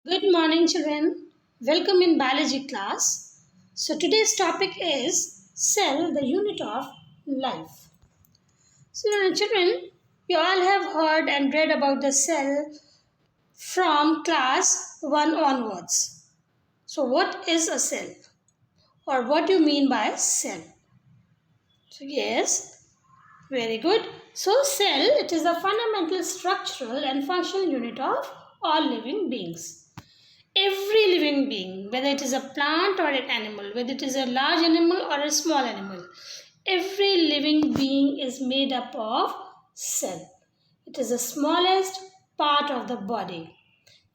Good morning, children. Welcome in biology class. So, today's topic is cell, the unit of life. So, children, you all have heard and read about the cell from class 1 onwards. So, what is a cell? Or what do you mean by cell? So, yes, very good. So, cell, it is a fundamental structural and functional unit of all living beings. Every living being, whether it is a plant or an animal, whether it is a large animal or a small animal, every living being is made up of cell. It is the smallest part of the body,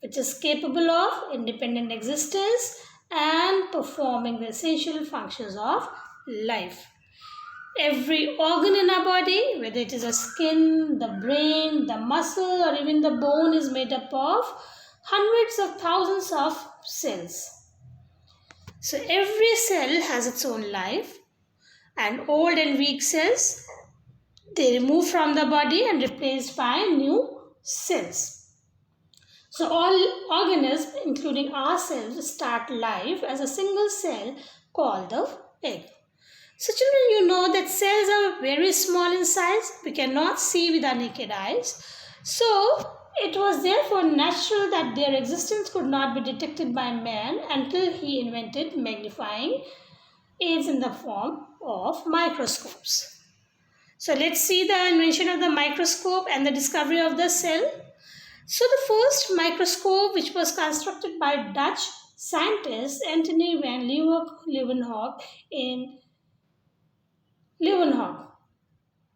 which is capable of independent existence and performing the essential functions of life. Every organ in our body, whether it is the skin, the brain, the muscle, or even the bone, is made up of hundreds of thousands of cells. So every cell has its own life, and old and weak cells, they remove from the body and replaced by new cells. So all organisms, including ourselves, start life as a single cell called the egg. So children, you know that cells are very small in size. We cannot see with our naked eyes. So it was therefore natural that their existence could not be detected by man until he invented magnifying aids in the form of microscopes. So let's see the invention of the microscope and the discovery of the cell. So the first microscope, which was constructed by Dutch scientist Antony van Leeuwenhoek in Leeuwenhoek.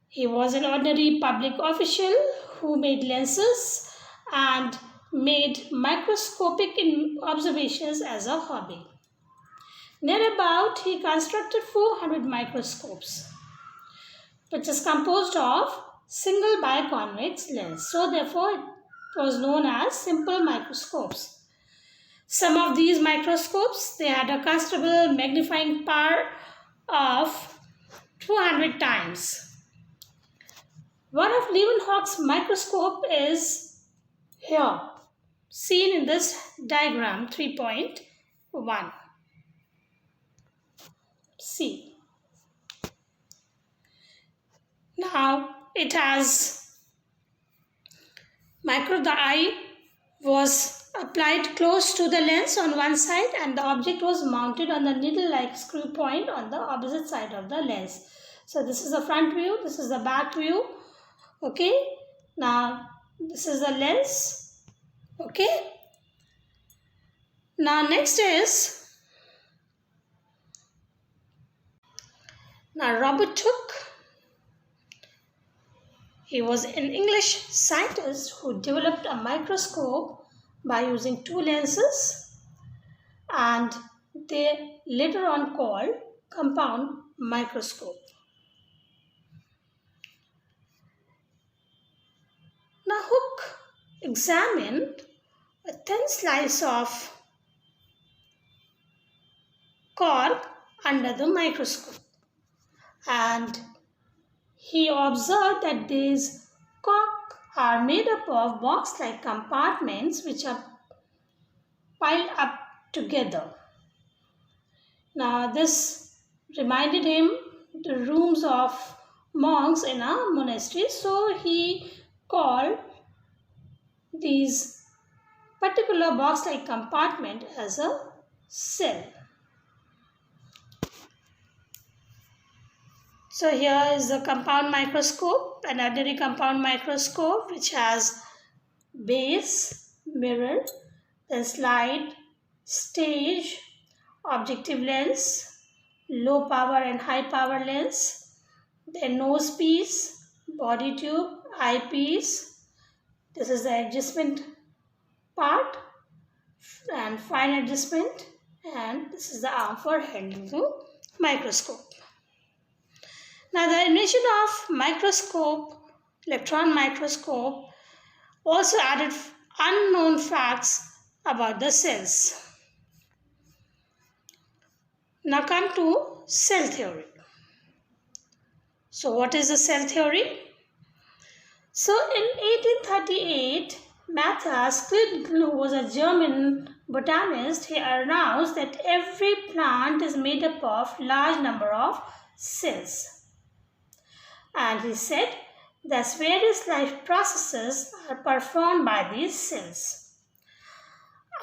He was an ordinary public official who made lenses and made microscopic observations as a hobby. Thereabout, he constructed 400 microscopes, which is composed of single biconvex lens. So, therefore, it was known as simple microscopes. Some of these microscopes, they had a considerable magnifying power of 200 times. One of Leeuwenhoek's microscope is here, seen in this diagram 3.1. See. Now it has the eye was applied close to the lens on one side and the object was mounted on the needle-like screw point on the opposite side of the lens. So this is the front view, this is the back view. Okay, now this is the lens. Okay, now next is Robert Hooke. He was an English scientist who developed a microscope by using two lenses, and they later on called compound microscope. Now Hooke examined a thin slice of cork under the microscope, and he observed that these cork are made up of box-like compartments which are piled up together. Now this reminded him the rooms of monks in a monastery, so he called these particular box-like compartment as a cell. So here is the compound microscope, an ordinary compound microscope which has base, mirror, then slide, stage, objective lens, low power and high power lens, then nose piece, body tube, eyepiece. This is the adjustment part and fine adjustment, and this is the arm for handling the microscope. Now the invention of microscope, electron microscope, also added unknown facts about the cells. Now come to cell theory. So what is the cell theory? So in 1838, Matthias Kridl, who was a German botanist, he announced that every plant is made up of large number of cells. And he said that various life processes are performed by these cells.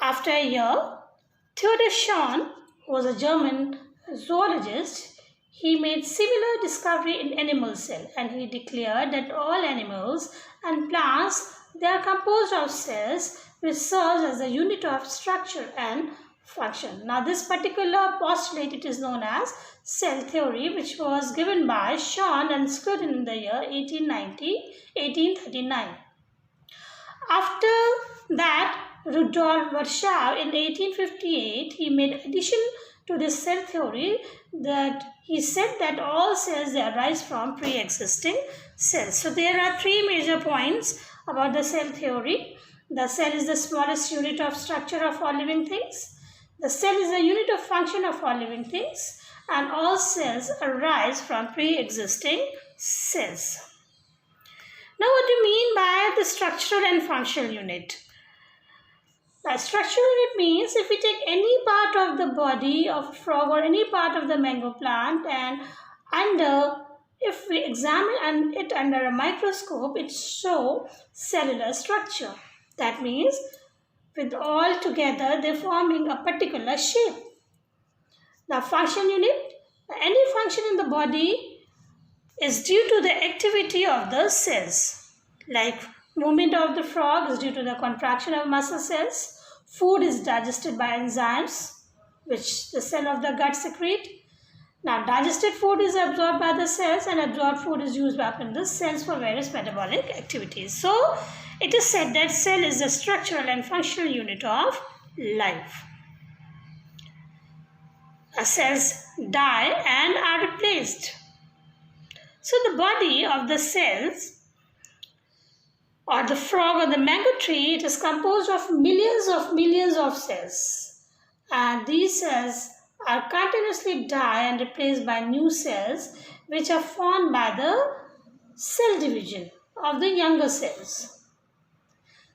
After a year, Theodor Schwann, who was a German zoologist, he made similar discovery in animal cell, and he declared that all animals and plants, they are composed of cells which serves as a unit of structure and function. Now this particular postulate, it is known as cell theory, which was given by Schwann and Schleiden in the year 1839. After that, Rudolf Virchow in 1858, he made addition to this cell theory that he said that all cells, they arise from pre-existing cells. So there are three major points about the cell theory. The cell is the smallest unit of structure of all living things. The cell is the unit of function of all living things. And all cells arise from pre-existing cells. Now what do you mean by the structural and functional unit? The structural unit means if we take any part of the body of a frog or any part of the mango plant, and if we examine it under a microscope, it shows cellular structure. That means with all together they forming a particular shape. The function unit, any function in the body is due to the activity of the cells. Like movement of the frog is due to the contraction of muscle cells. Food is digested by enzymes, which the cell of the gut secrete. Now, digested food is absorbed by the cells, and absorbed food is used up in the cells for various metabolic activities. So, it is said that cell is the structural and functional unit of life. Cells die and are replaced. So, the body of the cells or the frog or the mango tree, it is composed of millions of cells. And these cells are continuously die and replaced by new cells which are formed by the cell division of the younger cells.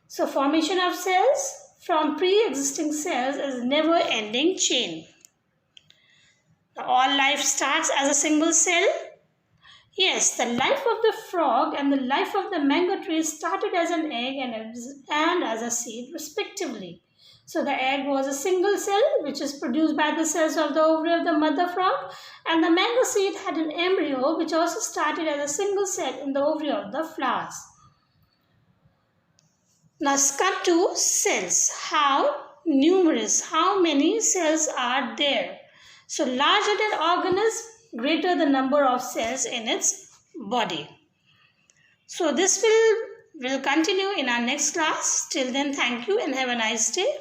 So formation of cells from pre-existing cells is never-ending chain. All life starts as a single cell. Yes, the life of the frog and the life of the mango tree started as an egg and as a seed respectively. So the egg was a single cell which is produced by the cells of the ovary of the mother frog, and the mango seed had an embryo which also started as a single cell in the ovary of the flowers. Now come to cells. How numerous, how many cells are there? So larger the organism, greater the number of cells in its body. So this will continue in our next class. Till then, thank you and have a nice day.